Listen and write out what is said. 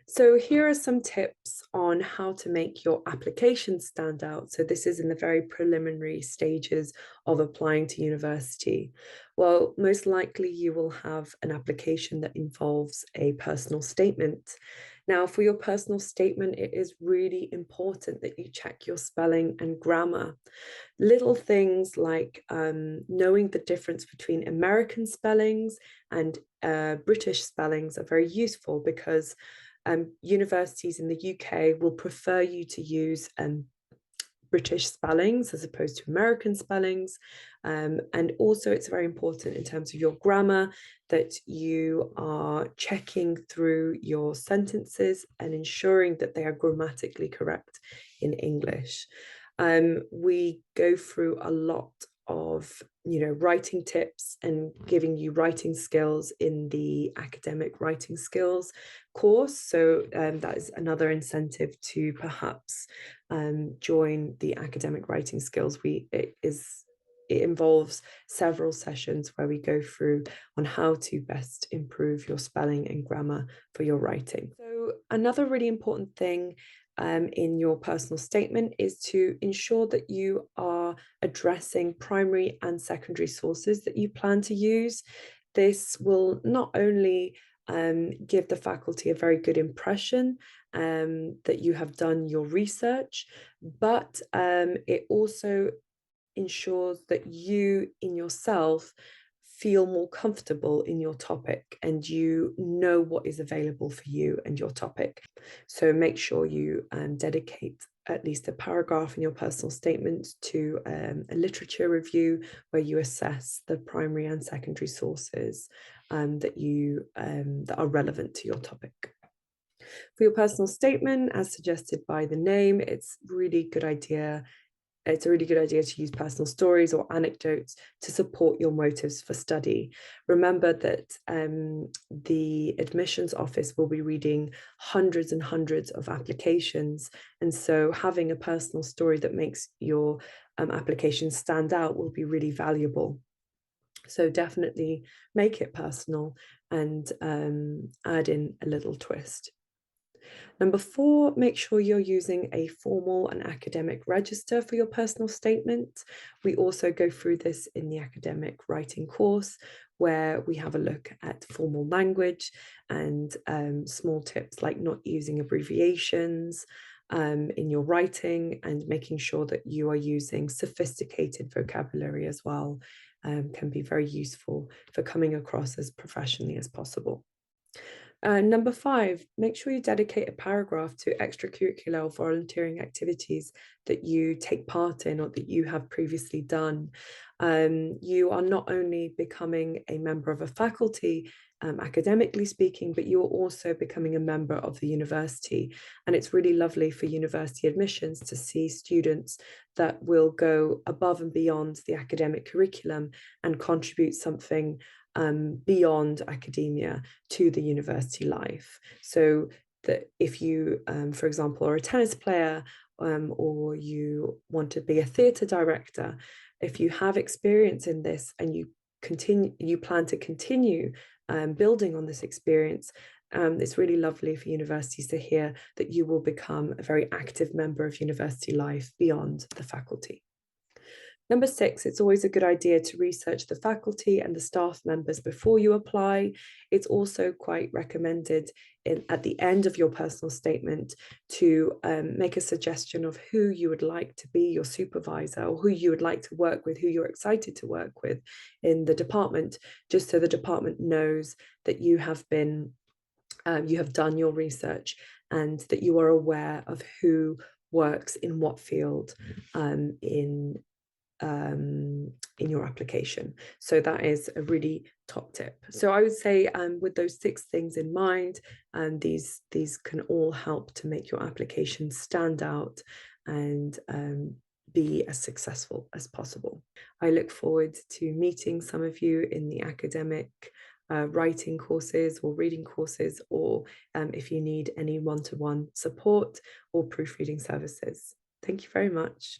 So here are some tips on how to make your application stand out. So this is in the very preliminary stages of applying to university. Well, most likely you will have an application that involves a personal statement. Now, for your personal statement, it is really important that you check your spelling and grammar. Little things like knowing the difference between American spellings and British spellings are very useful because universities in the UK will prefer you to use British spellings as opposed to American spellings. And also it's very important in terms of your grammar that you are checking through your sentences and ensuring that they are grammatically correct in English. We go through a lot of writing tips and giving you writing skills in the academic writing skills course, so that is another incentive to perhaps join the academic writing skills. It involves several sessions where we go through on how to best improve your spelling and grammar for your writing. So another really important thing in your personal statement is to ensure that you are addressing primary and secondary sources that you plan to use. This will not only give the faculty a very good impression that you have done your research, but it also ensures that you in yourself feel more comfortable in your topic and you know what is available for you and your topic. So make sure you dedicate at least a paragraph in your personal statement to a literature review where you assess the primary and secondary sources that are relevant to your topic. For your personal statement, as suggested by the name, it's a really good idea to use personal stories or anecdotes to support your motives for study. Remember that the admissions office will be reading hundreds and hundreds of applications, and so having a personal story that makes your application stand out will be really valuable. So definitely make it personal and add in a little twist. Number 4, make sure you're using a formal and academic register for your personal statement. We also go through this in the academic writing course, where we have a look at formal language and small tips like not using abbreviations in your writing and making sure that you are using sophisticated vocabulary as well can be very useful for coming across as professionally as possible. Number 5, make sure you dedicate a paragraph to extracurricular or volunteering activities that you take part in or that you have previously done. You are not only becoming a member of a faculty, academically speaking, but you're also becoming a member of the university. And it's really lovely for university admissions to see students that will go above and beyond the academic curriculum and contribute something beyond academia to the university life. So that if you, for example, are a tennis player or you want to be a theatre director, if you have experience in this and you plan to continue building on this experience, it's really lovely for universities to hear that you will become a very active member of university life beyond the faculty. Number 6, it's always a good idea to research the faculty and the staff members before you apply. It's also quite recommended at the end of your personal statement to make a suggestion of who you would like to be your supervisor or who you would like to work with, who you're excited to work with in the department, just so the department knows that you have done your research and that you are aware of who works in what field in your application. So that is a really top tip. So I would say with those 6 things in mind, these can all help to make your application stand out and be as successful as possible. I look forward to meeting some of you in the academic writing courses or reading courses, or if you need any one-to-one support or proofreading services. Thank you very much.